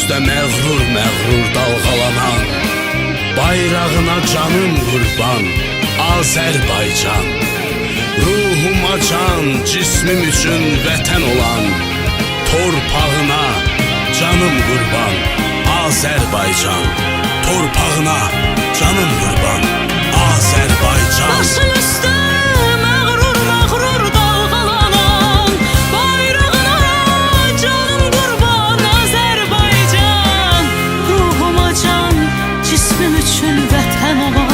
üstə məğrur məğrur dalğalanan, bayrağına canım qurban Azərbaycan. Ruhuma can, cismim üçün vətən olan, torpağına canım qurban Azərbaycan. Torpağına canım qurban Azərbaycan. Başın üstə məğrur məğrur dalğalanan, bayrağına canım qurban Azərbaycan. Ruhuma can, cismim üçün vətən olan,